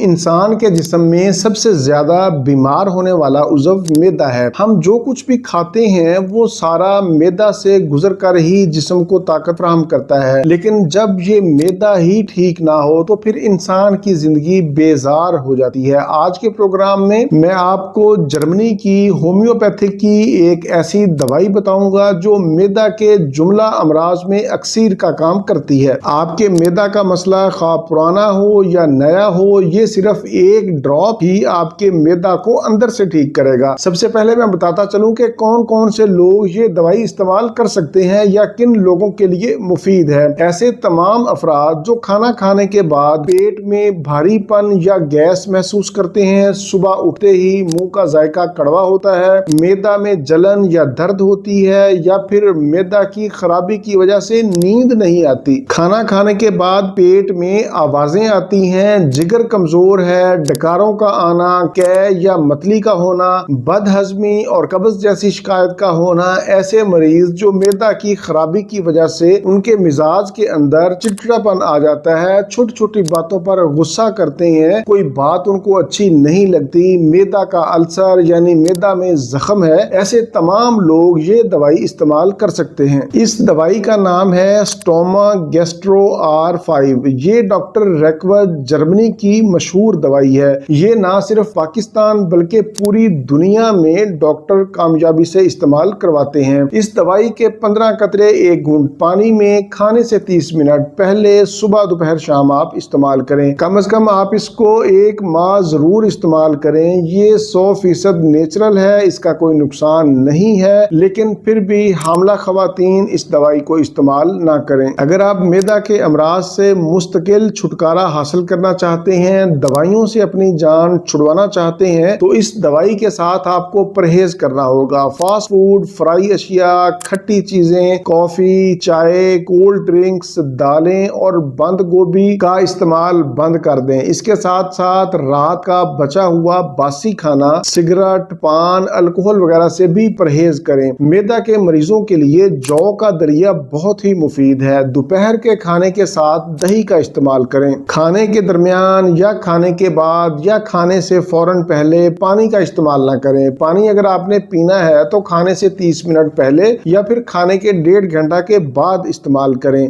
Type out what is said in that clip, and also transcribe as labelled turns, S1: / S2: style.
S1: انسان کے جسم میں سب سے زیادہ بیمار ہونے والا عضو معدہ ہے۔ ہم جو کچھ بھی کھاتے ہیں وہ سارا معدہ سے گزر کر ہی جسم کو طاقت فراہم کرتا ہے، لیکن جب یہ معدہ ہی ٹھیک نہ ہو تو پھر انسان کی زندگی بیزار ہو جاتی ہے۔ آج کے پروگرام میں آپ کو جرمنی کی ہومیوپیتھک کی ایک ایسی دوائی بتاؤں گا جو معدہ کے جملہ امراض میں اکثیر کا کام کرتی ہے۔ آپ کے معدہ کا مسئلہ خواہ پرانا ہو یا نیا ہو، یہ صرف ایک ڈراپ ہی آپ کے معدہ کو اندر سے ٹھیک کرے گا۔ سب سے پہلے میں بتاتا چلوں کہ کون کون سے لوگ یہ دوائی استعمال کر سکتے ہیں یا کن لوگوں کے لیے مفید ہے۔ ایسے تمام افراد جو کھانا کھانے کے بعد پیٹ میں بھاری پن یا گیس محسوس کرتے ہیں، صبح اٹھتے ہی منہ کا ذائقہ کڑوا ہوتا ہے، معدہ میں جلن یا درد ہوتی ہے، یا پھر معدہ کی خرابی کی وجہ سے نیند نہیں آتی، کھانا کھانے کے بعد پیٹ میں آوازیں آتی ہیں، جگر کمزور ہے، ڈکاروں کا آنا، قے یا متلی کا ہونا، بد ہضمی اور قبض جیسی شکایت کا ہونا، ایسے مریض جو معدہ کی خرابی کی وجہ سے ان کے مزاج کے اندر چڑچڑاپن آ جاتا ہے، چھوٹی چھوٹی باتوں پر غصہ کرتے ہیں، کوئی بات ان کو اچھی نہیں لگتی، معدہ کا السر یعنی معدہ میں زخم ہے، ایسے تمام لوگ یہ دوائی استعمال کر سکتے ہیں۔ اس دوائی کا نام ہے اسٹوما گیسٹرو R5۔ یہ ڈاکٹر ریکوٹ جرمنی کی مشہور دوائی ہے۔ یہ نہ صرف پاکستان بلکہ پوری دنیا میں ڈاکٹر کامیابی سے استعمال کرواتے ہیں۔ اس دوائی کے 15 قطرے 1 گھونٹ پانی میں کھانے سے 30 منٹ پہلے صبح دوپہر شام آپ استعمال کریں۔ کم از کم آپ اس کو 1 ماہ ضرور استعمال کریں۔ یہ 100% نیچرل ہے، اس کا کوئی نقصان نہیں ہے، لیکن پھر بھی حاملہ خواتین اس دوائی کو استعمال نہ کریں۔ اگر آپ معدہ کے امراض سے مستقل چھٹکارا حاصل کرنا چاہتے ہیں، دوائیوں سے اپنی جان چھڑوانا چاہتے ہیں، تو اس دوائی کے ساتھ آپ کو پرہیز کرنا ہوگا۔ فاسٹ فوڈ، فرائی اشیاء، کھٹی چیزیں، کافی، چائے، کولڈ ڈرنکس، دالیں اور بند گوبھی کا استعمال بند کر دیں۔ اس کے ساتھ ساتھ رات کا بچا ہوا باسی کھانا، سگریٹ، پان، الکوہل وغیرہ سے بھی پرہیز کریں۔ معدہ کے مریضوں کے لیے جو کا دلیہ بہت ہی مفید ہے۔ دوپہر کے کھانے کے ساتھ دہی کا استعمال کریں۔ کھانے کے درمیان یا کھانے کے بعد یا کھانے سے فوراً پہلے پانی کا استعمال نہ کریں۔ پانی اگر آپ نے پینا ہے تو کھانے سے 30 منٹ پہلے یا پھر کھانے کے 1.5 گھنٹہ کے بعد استعمال کریں۔